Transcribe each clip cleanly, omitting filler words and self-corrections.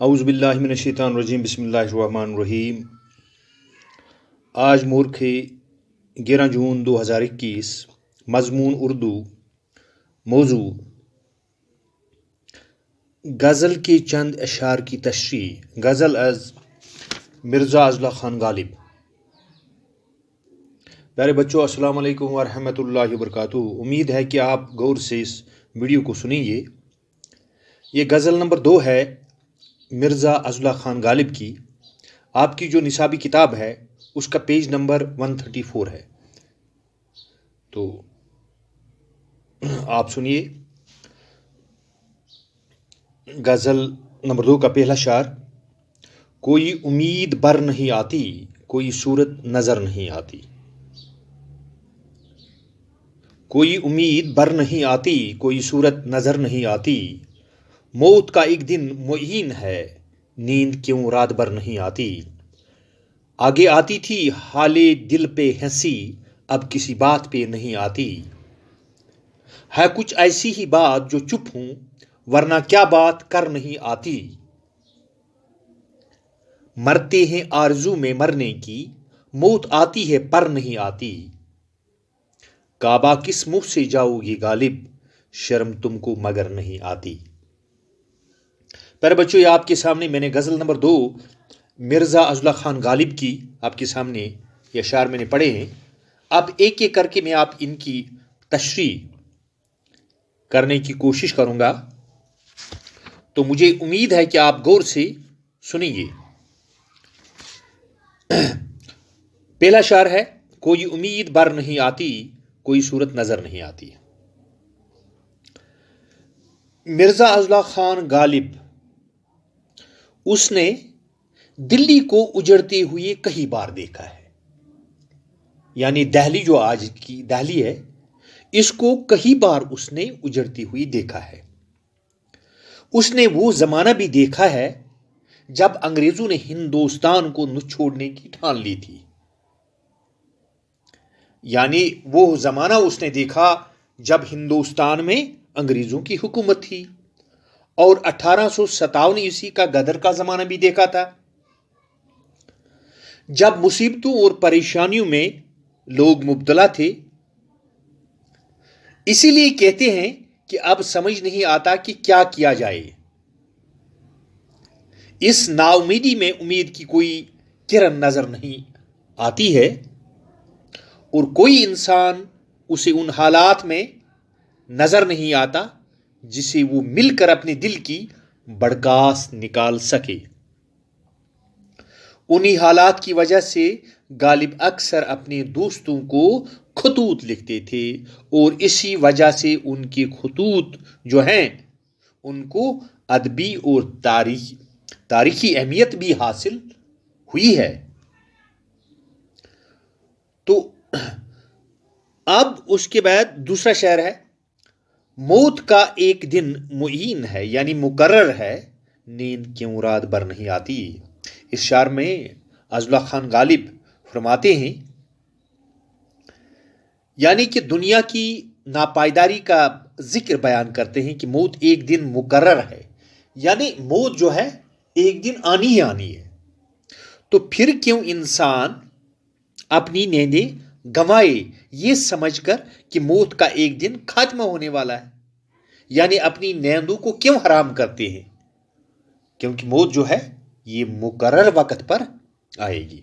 औज़ुबिल्लाहिमिनश्शैतानिर्रजीम बिस्मिल्लाहिर्रहमानिर्रहीम। आज मूर्ख 11 जून 2021। मज़मून उर्दू। मौजू गज़ल के चंद अशार की तशरीह। गज़ल अज़ मिर्ज़ा अज़ला खान गालिब। प्यारे बच्चों, अस्सलाम वालेकुम व रहमतुल्लाहि व बरकातुहू। उम्मीद है कि आप गौर से इस वीडियो को सुनेंगे। ये गज़ल नंबर 2 है मिर्ज़ा अज़ला खान गालिब की। आपकी जो निसाबी किताब है उसका पेज नंबर 134 है। तो आप सुनिए गज़ल नंबर 2 का पहला शार। कोई उम्मीद बर नहीं आती, कोई सूरत नज़र नहीं आती। कोई उम्मीद बर नहीं आती, कोई सूरत नज़र नहीं आती। मौत का एक दिन मुय्यन है, नींद क्यों रात भर नहीं आती। आगे आती थी हाले दिल पे हंसी, अब किसी बात पे नहीं आती। है कुछ ऐसी ही बात जो चुप हूं, वरना क्या बात कर नहीं आती। मरते हैं आरज़ू में मरने की, मौत आती है पर नहीं आती। काबा किस मुंह से जाओगी गालिब, शर्म तुमको मगर नहीं आती। पर बच्चों, ये आपके सामने मैंने गज़ल नंबर 2 मिर्ज़ा अज़ला खान गालिब की आपके सामने ये अशार मैंने पढ़े हैं। अब एक एक करके मैं आप इनकी तशरीह करने की कोशिश करूंगा, तो मुझे उम्मीद है कि आप गौर से सुनेंगे। पहला शार है, कोई उम्मीद बर नहीं आती, कोई सूरत नजर नहीं आती। मिर्ज़ा अज़ला खान गालिब, उसने दिल्ली को उजड़ते हुए कई बार देखा है। यानी दिल्ली जो आज की दिल्ली है, इसको कई बार उसने उजड़ती हुई देखा है। उसने वो जमाना भी देखा है जब अंग्रेजों ने हिंदुस्तान को छोड़ने की ठान ली थी। यानी वो जमाना उसने देखा जब हिंदुस्तान में अंग्रेजों की हुकूमत थी, और 1857 ईस्वी का गदर का जमाना भी देखा था, जब मुसीबतों और परेशानियों में लोग मुब्तला थे। इसीलिए कहते हैं कि अब समझ नहीं आता कि क्या किया जाए। इस नाउमीदी में उम्मीद की कोई किरण नजर नहीं आती है, और कोई इंसान उसे उन हालात में नजर नहीं आता जिसे वो मिलकर अपने दिल की बड़कास निकाल सके। उन्हीं हालात की वजह से गालिब अक्सर अपने दोस्तों को खतूत लिखते थे, और इसी वजह से उनके खतूत जो हैं उनको अदबी और तारीखी अहमियत भी हासिल हुई है। तो अब उसके बाद दूसरा शेर है, मौत का एक दिन मुय्यन है, यानी मुकर्रर है, नींद क्यों रात भर नहीं आती। इस शार में अज़ला खान गालिब फरमाते हैं, यानी कि दुनिया की नापायदारी का जिक्र बयान करते हैं कि मौत एक दिन मुकर्रर है, यानी मौत जो है एक दिन आनी ही आनी है। तो फिर क्यों इंसान अपनी नींदें गंवाए ये समझकर कि मौत का एक दिन खात्मा होने वाला है, यानी अपनी नींदों को क्यों हराम करते हैं, क्योंकि मौत जो है ये मुकर्रर वक्त पर आएगी।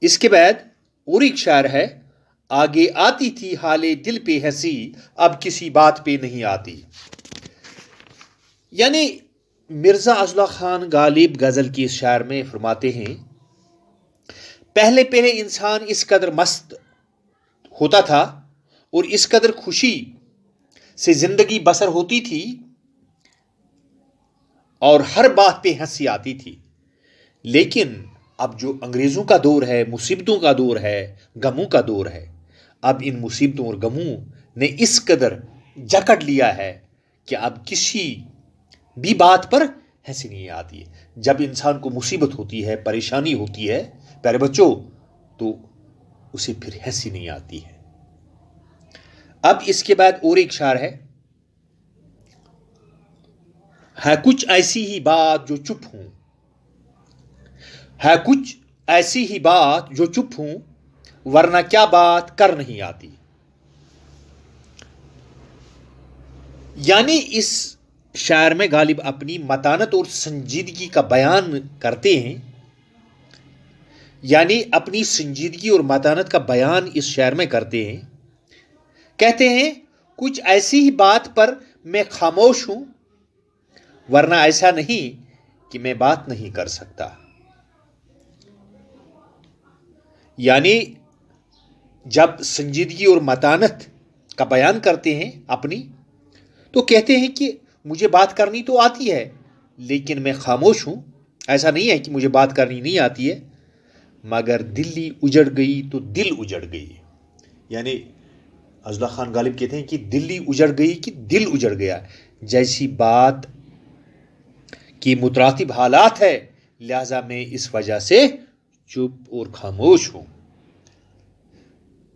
इसके बाद और एक शायर है, आगे आती थी हाले दिल पे हंसी, अब किसी बात पे नहीं आती। यानी मिर्ज़ा अज़ला खान गालिब गजल की इस शायर में फरमाते हैं, पहले पहले इंसान इस कदर मस्त होता था और इस कदर खुशी से जिंदगी बसर होती थी, और हर बात पे हंसी आती थी। लेकिन अब जो अंग्रेजों का दौर है, मुसीबतों का दौर है, गमों का दौर है, अब इन मुसीबतों और गमों ने इस कदर जकड़ लिया है कि अब किसी भी बात पर हंसी नहीं आती है। जब इंसान को मुसीबत होती है, परेशानी होती है प्यारे बच्चों, तो उसे फिर हंसी नहीं आती है। अब इसके बाद और एक शार है, है कुछ ऐसी ही बात जो चुप हूं, है कुछ ऐसी ही बात जो चुप हूं, वरना क्या बात कर नहीं आती। यानी इस शायर में गालिब अपनी मतानत और संजीदगी का बयान करते हैं, यानी अपनी संजीदगी और मतानत का बयान इस शायर में करते हैं। कहते हैं कुछ ऐसी ही बात पर मैं खामोश हूं, वरना ऐसा नहीं कि मैं बात नहीं कर सकता। यानी जब संजीदगी और मतानत का बयान करते हैं अपनी, तो कहते हैं कि मुझे बात करनी तो आती है, लेकिन मैं खामोश हूं। ऐसा नहीं है कि मुझे बात करनी नहीं आती है, मगर दिल्ली उजड़ गई तो दिल उजड़ गई। यानी अज़ला खान गालिब कहते हैं कि दिल्ली उजड़ गई कि दिल उजड़ गया, जैसी बात की मुतरातिब हालात है, लिहाजा मैं इस वजह से चुप और खामोश हूं।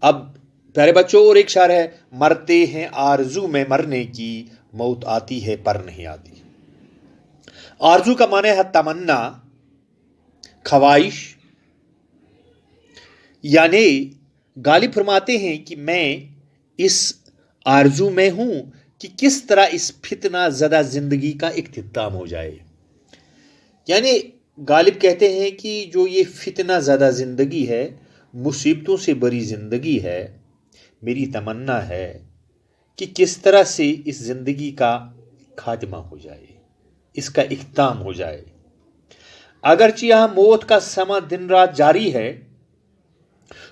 अब प्यारे बच्चों, और एक शायर है, मरते हैं आरजू में मरने की, मौत आती है पर नहीं आती। आरजू का माने है तमन्ना, ख्वाहिश। यानी गालिब फरमाते हैं कि मैं इस आरजू में हूं कि किस तरह इस फितना ज़दा जिंदगी का इख्तिताम हो जाए। यानी गालिब कहते हैं कि जो ये फितना ज़दा जिंदगी है, मुसीबतों से बड़ी जिंदगी है, मेरी तमन्ना है कि किस तरह से इस जिंदगी का खात्मा हो जाए, इसका इख्तिताम हो जाए। अगरचे यहां मौत का समा दिन रात जारी है,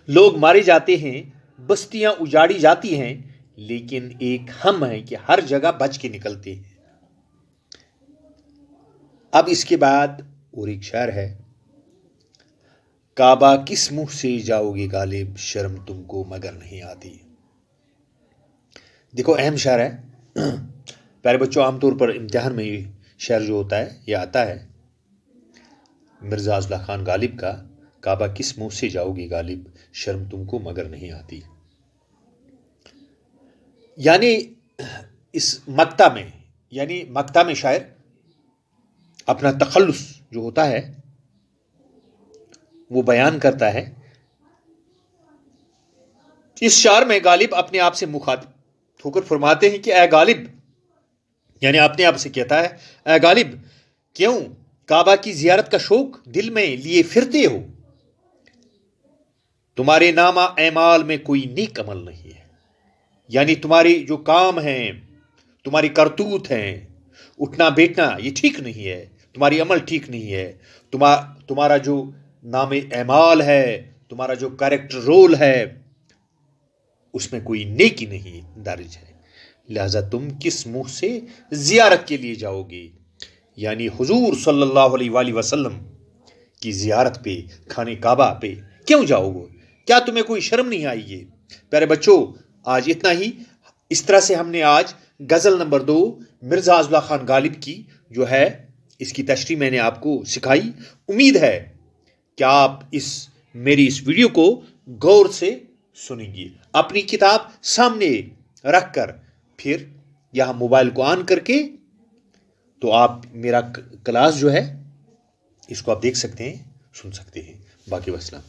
लोग मारे जाते हैं, बस्तियां उजाड़ी जाती हैं, लेकिन एक हम है कि हर जगह बच के निकलते हैं। अब इसके बाद और एक शायर है, काबा किस मुंह से जाओगे गालिब, शर्म तुमको मगर नहीं आती। देखो अहम शायर है प्यारे बच्चों, आमतौर पर इम्तिहान में ये शायर जो होता है ये आता है मिर्ज़ा अज़ला खान गालिब का, काबा किस मुंह से जाओगे गालिब, शर्म तुमको मगर नहीं आती। यानी इस मक्ता में, यानी मक्ता में शायर अपना तखल्लुस जो होता है वो बयान करता है। इस शार में गालिब अपने आप से मुखातिब होकर फरमाते हैं कि ए गालिब, यानी अपने आप से कहता है, ए गालिब, क्यों काबा की जियारत का शौक दिल में लिए फिरते हो, तुम्हारे नामा ऐमाल में कोई नेक अमल नहीं है। यानी तुम्हारे जो काम हैं, तुम्हारी करतूत हैं, उठना बैठना ये ठीक नहीं है, तुम्हारी अमल ठीक नहीं है, तुम्हारा जो नाम ऐमाल है, तुम्हारा जो कैरेक्टर रोल है, उसमें कोई नेकी नहीं दर्ज है, लिहाजा तुम किस मुंह से जियारत के लिए जाओगे। यानी हुजूर सल्लल्लाहु अलैहि वसल्लम की जियारत पे, खाने काबा पे क्यों जाओगे, क्या तुम्हें कोई शर्म नहीं आई है। प्यारे बच्चों, आज इतना ही। इस तरह से हमने आज गज़ल नंबर 2 मिर्ज़ा अज़ला खान गालिब की जो है इसकी तशरीह मैंने आपको सिखाई। उम्मीद है कि आप मेरी इस वीडियो को गौर से सुनेंगी। अपनी किताब सामने रखकर फिर यहाँ मोबाइल को ऑन करके तो आप मेरा क्लास जो है इसको आप देख सकते हैं, सुन सकते हैं। बाकी वस्सलाम।